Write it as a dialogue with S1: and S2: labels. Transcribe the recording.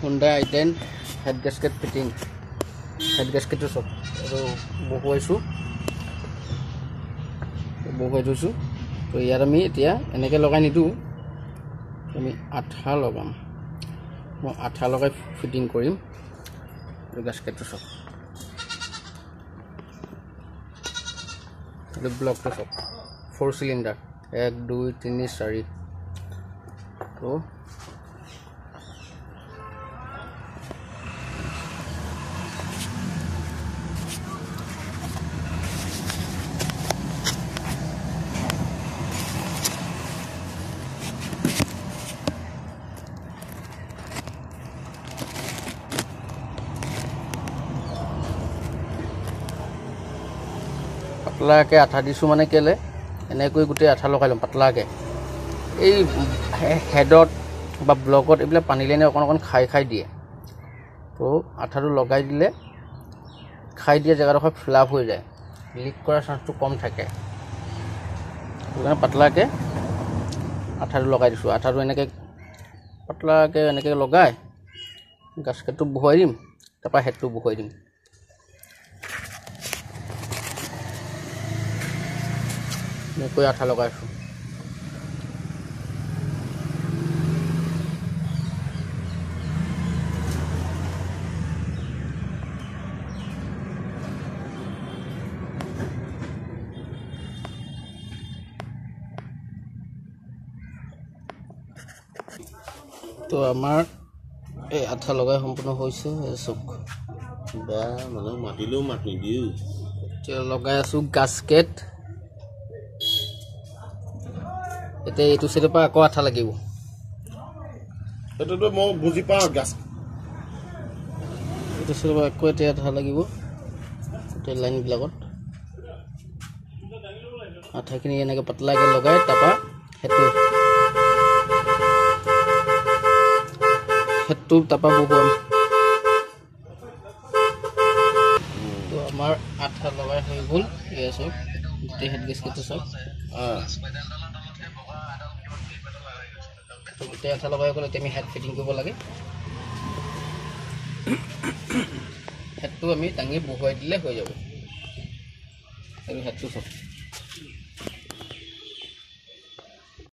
S1: Hyundai i10 head gasket fitting. Head gasket to sab. So bohuaisu. Bohuaisu. So yarami etia eneke logai nidu. Ami atha logam. Mo atha logai fitting korim. Gasket to sab. The block to sab. 4 cylinder. 1 2 3 4. So patla ke atha disu mane kele enekoi gute atha logailom patla ke ei headot ba blockot ebile pani lene okon khai die to atharu logai dile khai dia jaga rokha flap hoy jay leak kora chance to kom thake patla ke atharu logai disu atharu eneke patla ke eneke logai gasket to bohoi dim tapa head to bohoi dim मैं कोई आठा लगा रहा हूँ तो हमार ए आठा लगा संपूर्ण होइसे सब बा মানে মাটিলো মাটি দিও তে লগাই আছো গাস্কেট এতে এটু সেরে পা আকো আঠা লাগিব
S2: এটা তো মই বুজি পা গাছ
S1: এটু সেরে পা আকো এতে আঠা লাগিব তে লাইন বিলাকত আঠাখিনি এনেকে পাতলাকে লগাই তাপা হেতু তাপা বহুম তো আমার আঠা লগাই হই গল এই সব তে হেড গেসকেট সব तो इते अच्छा लगा गले तेमी हेड फिटिंग करबो लागे हेड तो आमी टांगी बहुवाई दिले হৈ যাব আৰু হেড তো সব